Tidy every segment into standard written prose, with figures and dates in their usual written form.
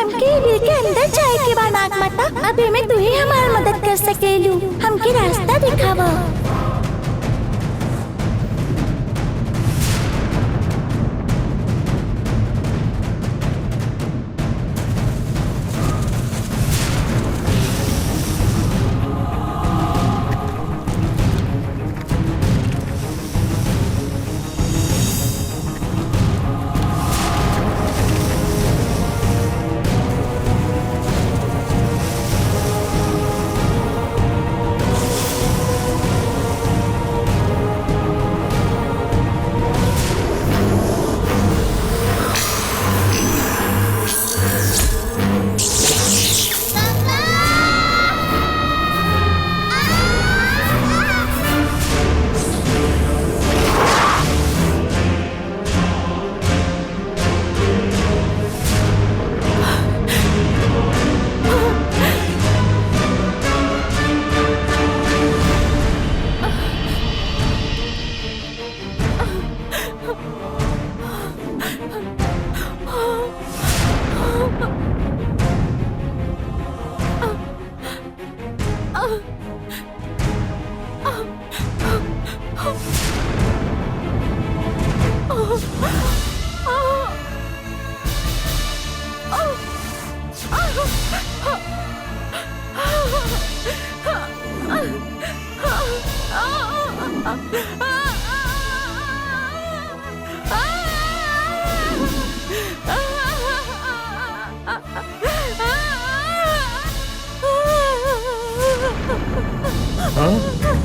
हमके बिल के अंदर जाए के बा नाग माता। अबे में तू ही हमार मदद कर सकेलू, हमके रास्ता दिखावा।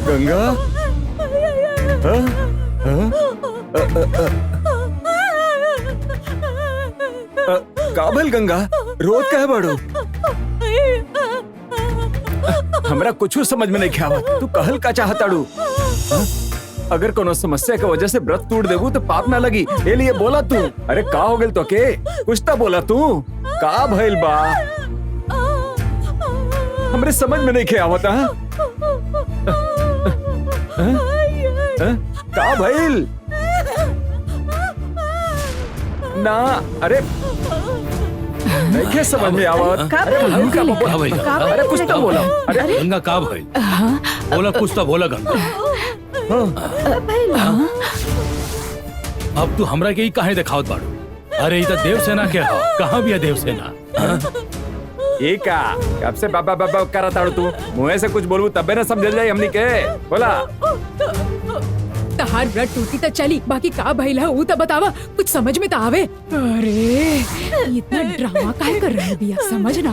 गंगा काबिल गंगा रोज कहे बड़ो हमरा कुछ समझ में नहीं ख्याल। तू कहल का चाहताड़ू? अगर कोनो समस्या के वजह से व्रत तोड़ देबू तो पाप ना लगी, ये लिए बोला तू। अरे का हो गेल तो के कुछ तो बोला तू, का भइल बा? हमरे समझ में नहीं ख्याल। का भइल ना? अरे नहीं समझ में आवत। अरे कुछ तो बोला। अरे गंगा का भइल? बोला कुछ तो बोला गंगा। अब तू हमरा के ही काहे दिखावत बाड़ू? अरे इधर देवसेना के हो, कहाँ भी है देवसेना? ये का कब से बाबा बाबा करा ताड़ू तू? मुँह से कुछ बोलू तबे ना समझ जाए हमनी के। बोला तहार व्रत टूटी तो चली, बाकी का भइल है ऊ तो बतावा, कुछ समझ में तो आवे। अरे इतना ड्रामा काहे कर रही बिया, समझ ना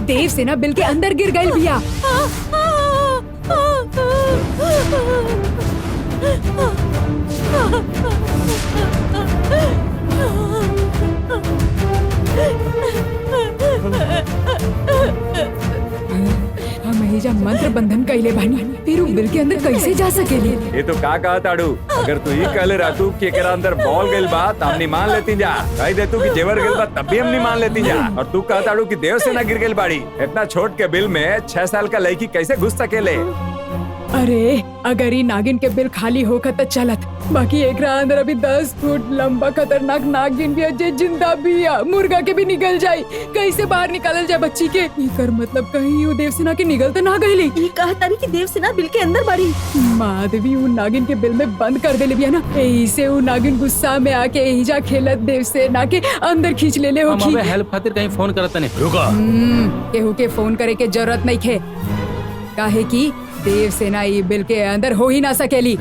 देवसेना बिल के अंदर गिर गई बिया। हम एजा मंत्र बंधन कैले बानी, फिर उ बिल के अंदर कैसे जा सकेली? ये तो का कहा ताड़ू? अगर तू ही कहले रहतू कि एकरा अंदर बॉल गइल बा त हमनी मान लेती जा। कह दे तू कि जेवर गइल बा तब भी हमनी मान लेती जा। और तू कहा ताड़ू कि देवसेना गिर गइल बाड़ी। इतना छोट के बिल में 6 साल का लड़की कैसे घुस सकेले? अरे अगर ही नागिन के बिल खाली होकर तो चलत, बाकी एकरा अंदर अभी 10 फुट लंबा खतरनाक नागिन भी है जे जिंदा भी है, मुर्गा के भी निकल जाये। कैसे बाहर निकालल जाए बच्ची के? इकर मतलब कहीं वो देवसेना के निकल तो ना गईली। ये कहता नहीं कि देवसेना बिल के अंदर बड़ी माधवी वो नागिन के बिल में बंद कर देले बिया ना, यही से वो नागिन गुस्सा में आके एहिजा खेलत देवसेना के अंदर खींच ले ले होगी। हम अबे हेल्प खातिर कहीं फोन करत नहीं। रुका, केहू के फोन करे के जरूरत नहीं खे, काहे की देवसेना ये बिल के अंदर हो ही ना सकेली।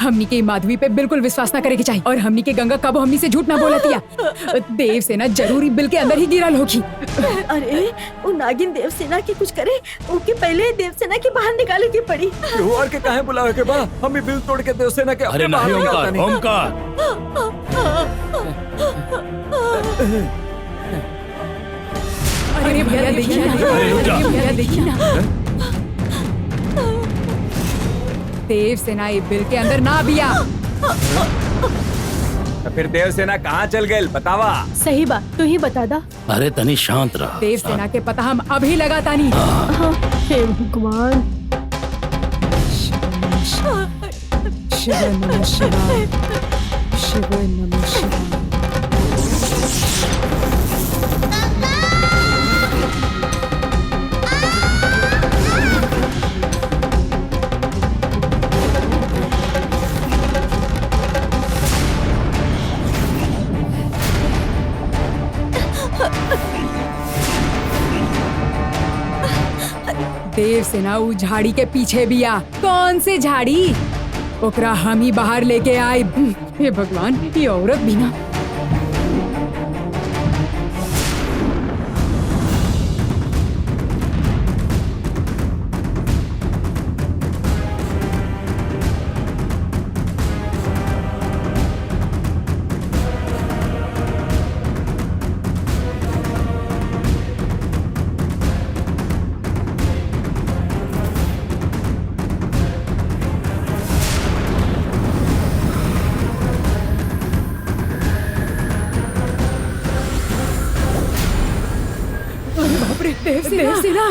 हमनी के माधवी पे बिल्कुल विश्वास ना करे के चाहिए, और हमनी के गंगा कबो हमनी से झूठ ना बोलतिया। देवसेना जरूरी बिल के अंदर ही गिरल होगी। अरे वो नागिन देवसेना की कुछ करे, ओके पहले देवसेना के बाहर निकाले की पड़ी। और के काहे बुलावे के बा? हम भी बिल तोड़ के देवसेना के। अरे नहीं ओमकार, ओमकार अरे भैया देखिए ना, भैया देखिए ना, देवसेना ये बिल के अंदर ना बिया। तो फिर देवसेना कहाँ चल गए बतावा। सही बात तू ही बता दा। अरे तनी शांत रह। देव सेना के पता हम अभी लगाता नहीं। हे भगवान। शिव नमः शिवाय, शिव नमः शिवाय। देव सेना उ झाड़ी के पीछे भी आ। कौन से झाड़ी? ओकरा हम ही बाहर लेके आए। हे भगवान, ये औरत भी ना। देव सेना।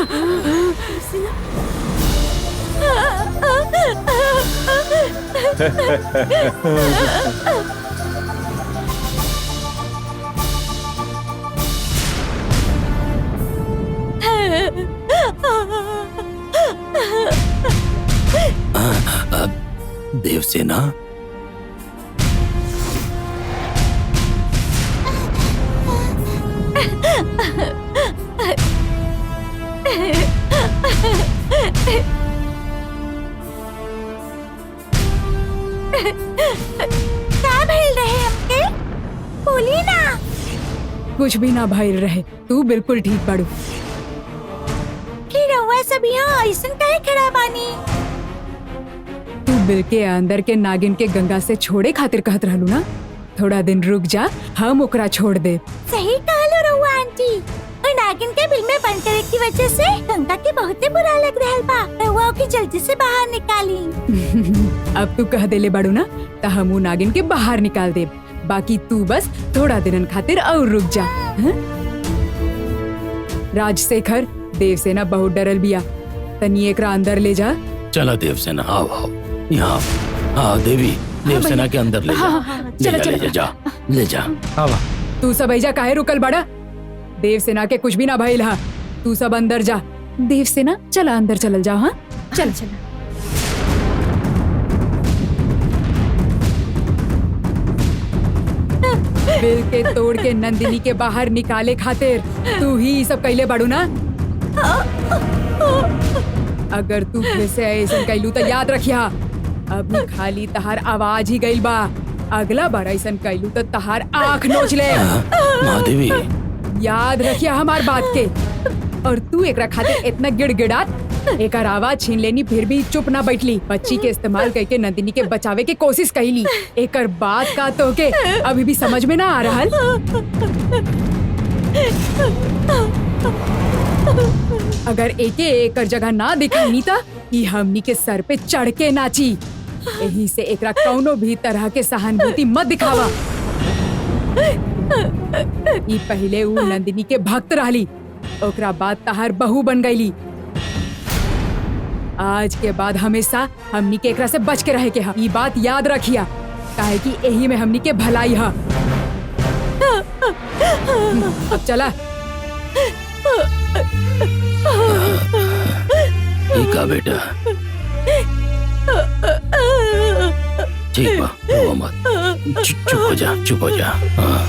देवसेना, क्या भइल रहे हमके? बोली ना। कुछ भी ना भइल रहे, तू बिल्कुल ठीक बाड़ू। कि रउआ सब यहाँ ऐसन काहे खड़ा बानी? तू बिल के अंदर के नागिन के गंगा से छोड़े खातिर कहत रहलू ना। थोड़ा दिन रुक जा, हम ओकरा छोड़ दे। सही कहलो रउआ आंटी। और नागिन के बिल में बंद करे की वजह से गंगा के बहुते बुरा लग रहल बा। रउआ ओके जल्दी से बाहर निकाली। अब तू कह देले बाड़ू ना, त हम उ नागिन के बाहर निकाल दे। बाकी तू बस थोड़ा दिनन खातिर और रुक जा। हाँ? राजशेखर, देवसेना बहुत डरल बिया, तनी एकरा अंदर ले जा। चला देवसेना, आओ आओ यहाँ। हाँ देवी, देवसेना के अंदर ले जा। ले जा, ले जा। आवा। तू सब ऐजा काहे रुकल बड़ा? देवसेना के कुछ भी ना भइल हा। तू सब अंदर जा। देवसेना, चला अंदर चलल जा। हाँ चल। बिल के तोड़ के नंदिनी के बाहर निकाले खातिर तू ही सब कैले बाड़ू ना। अगर तू फिर से ऐसा कैलू तो याद रखिया, अभी खाली तहार आवाज ही गइल बा। अगला बार ऐसा कैलू तो तहार आँख नोच ले। महादेवी, याद रखिया हमार बात के। और तू एकरा खातिर इतना गिड़गिड़ात, एकर आवाज छीन लेनी फिर भी चुप ना बैठली। बच्ची के इस्तेमाल करके नंदिनी के बचावे के कोशिश कईली। एकर बात का तो के अभी भी समझ में ना आ रहल। अगर एके एकर जगह ना दिखानी था, कि हमनी के सर पे चढ़ के नाची। यही से एकरा कौनो भी तरह के सहानुभूति मत दिखावा। ई पहले उ नंदिनी के भक्त रहली, ओकरा बाद तहार बहू बन गईली। आज के बाद हमेशा हमनी के एकरा से बच के रहे के हा। ई बात याद रखिया, काहे कि यही में हमनी के भलाई हा। अब चला। ठीक है बेटा, ठीक बा, रो मत। चुप हो जा, चुप हो जा। हाँ।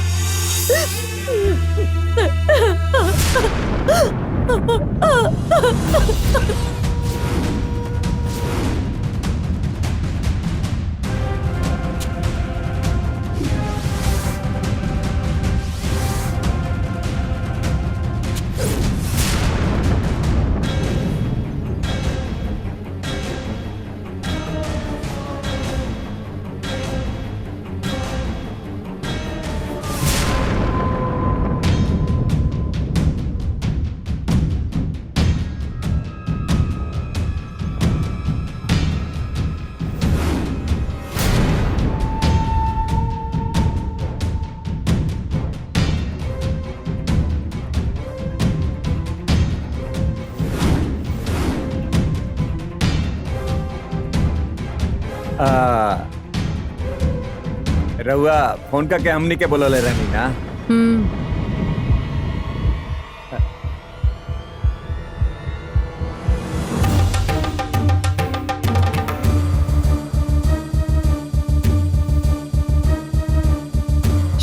रहुआ फोन करके हमनी के बोलो ले रहनी ना।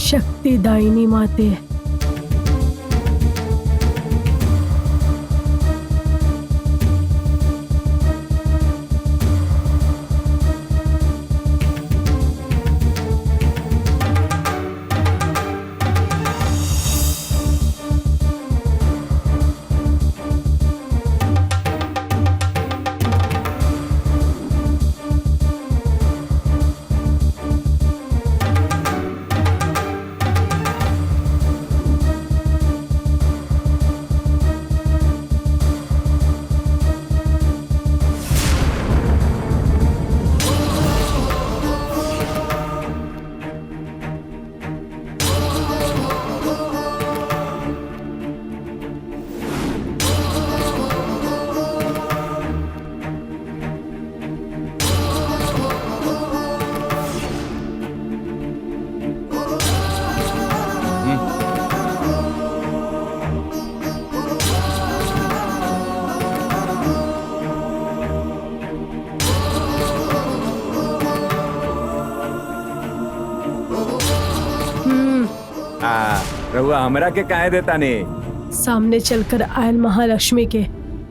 शक्ति दायिनी माते। रहुआ हमरा के काहे देता ने? सामने चलकर आयल महालक्ष्मी के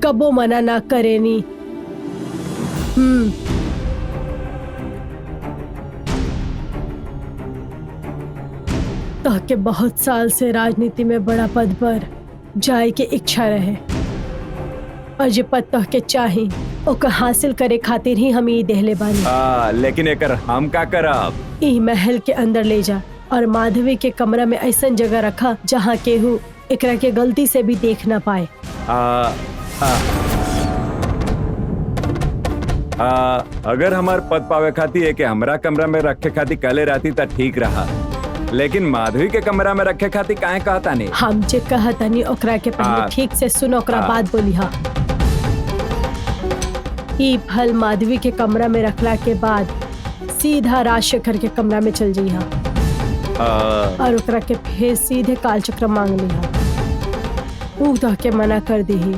कबो मना ना करेनी। ताकि बहुत साल से राजनीति में बड़ा पद पर जाए के इच्छा रहे और जे पद तह के चाही ओकर हासिल करे खातिर ही हम ई देहले बानी। लेकिन एकर हम का करब? ई महल के अंदर ले जा और माधवी के कमरा में ऐसा जगह रखा जहाँ केहू एकरा के गलती से भी देख ना पाए। अगर हमार पद पावे खाती है कि हमरा कमरा में रखे खाती कले रहती तो ठीक रहा, लेकिन माधवी के कमरा में रखे खाती काहे कहता नहीं? हम जे कहतनी ओकरा के पहले ठीक से सुन, ओकरा बाद बोली। हा ई फल माधवी के कमरा में रखला के बाद सीधा राजशेखर के कमरा में चल जइहा और ओकरा के फिर सीधे कालचक्र मांग लिहा। ऊ तो के मना कर दीही,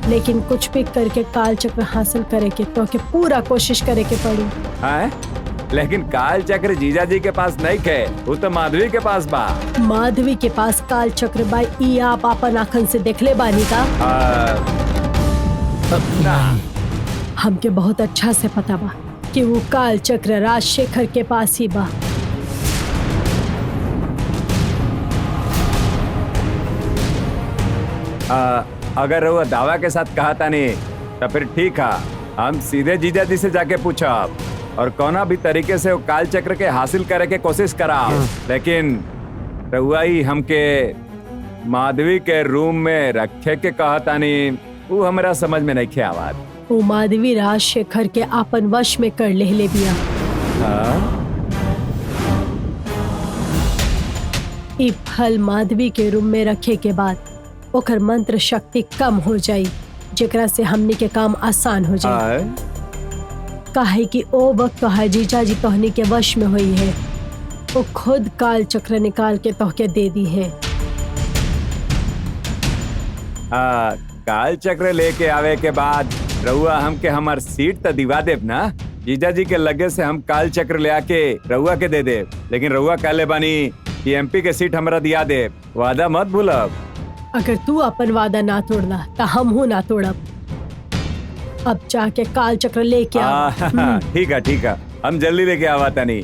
लेकिन कुछ भी करके कालचक्र हासिल करे के तो के पूरा कोशिश करे के पड़ी। लेकिन काल चक्र जीजा जी के पास नहीं खे, वो तो माधवी के पास बा। माधवी के पास काल चक्र बा, ई आप अपन आँखन से देखले बानी का? हमके बहुत अच्छा से पता बा कि वो काल चक्र राजशेखर के पास ही बा। अगर वो दावा के साथ कहा था नहीं तो फिर ठीक है, हम सीधे जीजा जी से जाके पूछा और कोना भी तरीके से वो काल चक्र के हासिल करे के कोशिश करा। लेकिन रहुआ ही हमके माधवी के रूम में रखे के कहता नहीं, वो हमारा समझ में नहीं खे आवाज। वो माधवी राजशेखर के आपन वश में कर ले बिया। ई फल माधवी के रूम में रखे के बाद ओकर मंत्र शक्ति कम हो जाई, जेकरा से हमनी के काम आसान हो जाए। काहे कि ओ वक्त तो जीजा जी तोहनी के वश में हुई है, वो खुद काल चक्र निकाल के तोहके दे दी है। काल चक्र लेके आवे के बाद रहुआ हमके हमार सीट तो दिवा देव ना? जीजा जी के लगे से हम काल चक्र ले आके रहुआ के दे देव, लेकिन रहुआ काले बानी कि एमपी के सीट हमरा दिया देव। वादा मत भूलब। अगर तू अपन वादा ना तोड़ना तो हम हूँ ना तोड़ब। अब जाके काल चक्र लेके आ। ठीक है, हम जल्दी लेके आवा तनी।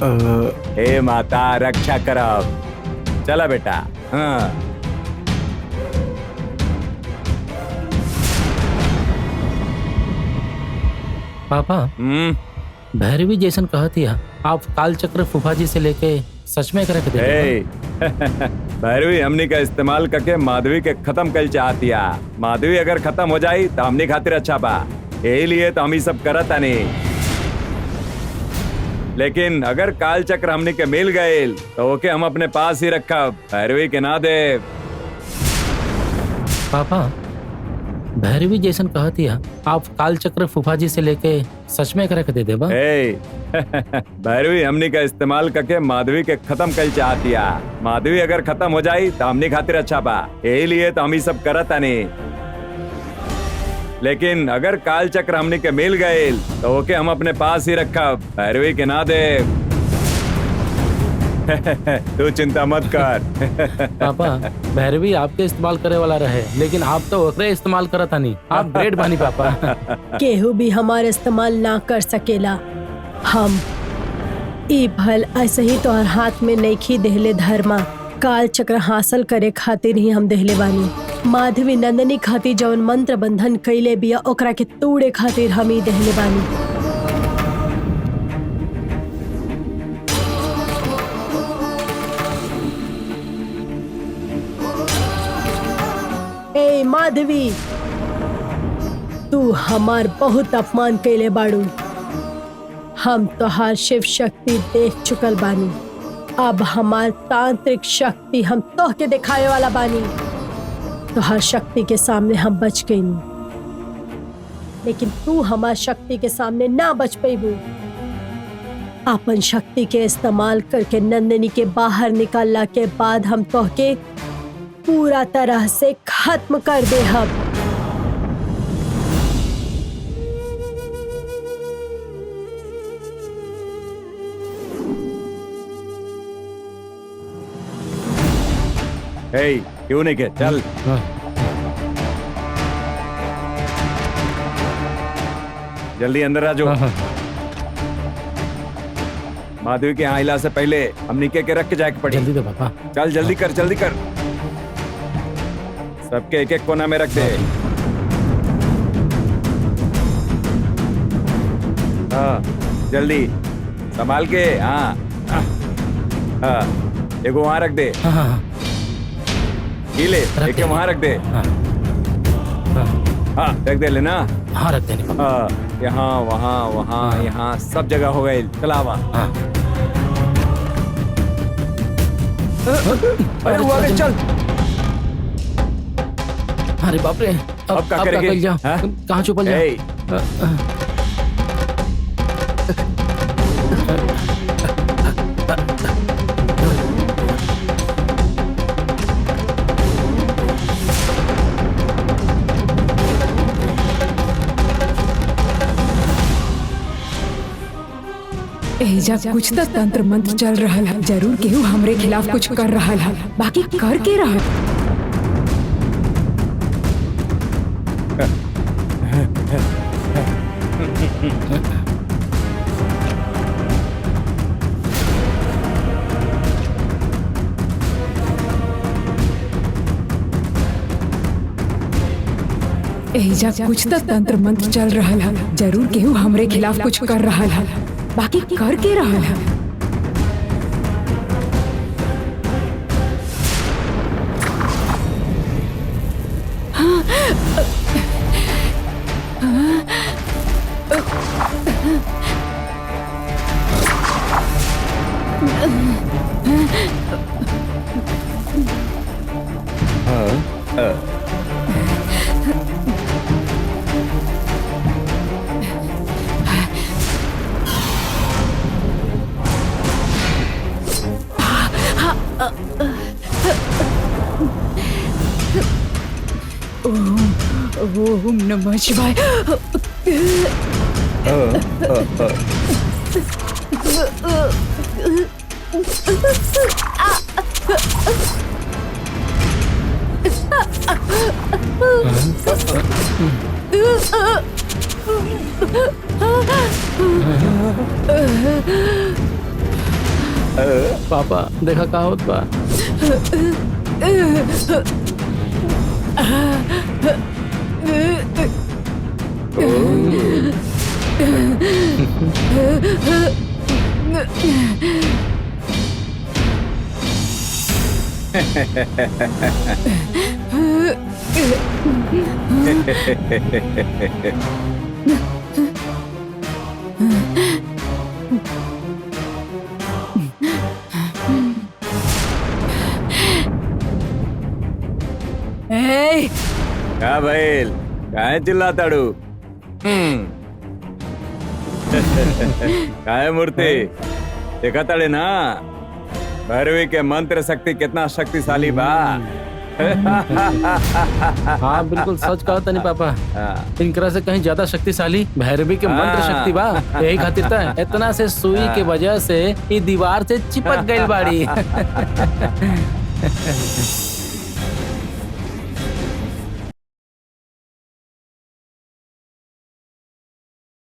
हे माता रक्षा करब। चला बेटा। पापा भैरवी जैसन कहती है, आप काल चक्र फूफा जी से लेके सच में करके दे। भैरवी हमनी का इस्तेमाल करके माधवी के खत्म कर चाहतिया। माधवी अगर खत्म हो जाई तो हमनी खातिर अच्छा बा, यही लिए तो हम ही सब करता नहीं। लेकिन अगर काल चक्र हमनी के मिल गए तो ओके हम अपने पास ही रखा, भैरवी के ना दे। पापा भैरवी जैसन कहती है, आप काल चक्र फूफा जी से लेके सच में करके दे देबा। ए भैरवी हमनी का इस्तेमाल करके माधवी के खत्म कर चाहतिया। माधवी अगर खत्म हो जाई तो हमनी खातिर अच्छा बा, यही लिए तो हम ही सब करत तानी। लेकिन अगर काल चक्र हमनी के मिल गए तो ओके हम अपने पास ही रखा, भैरवी के ना दे। तू चिंता मत कर। पापा भैरवी आपके इस्तेमाल करे वाला रहे, लेकिन आप तो ओकरे इस्तेमाल करत हनी। आप ग्रेट बानी पापा। केहू भी हमारे इस्तेमाल ना कर सकेला। हम ई भल ऐसे ही तोहर हाथ में नईखी देहले धर्मा, काल चक्र हासिल करे खातिर ही हम देहले बानी। माधवी नंदनी खातिर जौन मंत्र बंधन कैले बिया ओकरा के तोड़े खातिर हम ही देहले बानी। ए माधवी, तू हमार बहुत अपमान कैले बाड़ू। हम तोहार शिव शक्ति देख चुकल बानी, अब हमार तांत्रिक शक्ति हम तोह के दिखाए वाला बानी। तोहार शक्ति के सामने हम बच गई, लेकिन तू हमार शक्ति के सामने ना बच पेबू। अपन शक्ति के इस्तेमाल करके नंदिनी के बाहर निकालला के बाद हम तोह के पूरा तरह से खत्म कर दे। हम क्यों नहीं के चल। जल्दी अंदर आ जाओ। माधवी के यहाँ इला से पहले हम निके के रख के जाके पड़ी। जल्दी दो पापा। चल जल्दी कर, जल्दी कर। सबके एक एक कोना में रख दे। हाँ जल्दी संभाल के। हाँ हाँ एगो वहां रख दे। हाँ ये ले, एक वहां रख दे। हाँ रख दे लेना। हाँ रख देने पापा। हाँ यहाँ वहाँ वहाँ यहाँ सब जगह हो गए। चलावा। हाँ अरे वो आगे चल। अरे बाप रे, अब क्या करेंगे? कहाँ छुपल जा? एजा कुछ तो तंत्र मंत्र चल रहा है। जरूर केहू हमरे खिलाफ कुछ कर रहा है, बाकी कर के रहा। एजा कुछ तो तंत्र मंत्र चल रहा है। जरूर केहू हमरे खिलाफ कुछ कर रहा है, बाकी कर के रहा है। ओम नमः शिवाय। पापा देखा का होत बा। क्या भइल? काय चिल्लाताड़ू काय मूर्ति देखा ताड़े ना भैरवी के मंत्र शक्ति कितना शक्तिशाली बा। हाँ बिल्कुल सच कहा तनी पापा। इनकरा से कहीं ज्यादा शक्तिशाली भैरवी के मंत्र शक्ति बा। यही खातिर था इतना से सुई के वजह से ये दीवार से चिपक गई बाड़ी।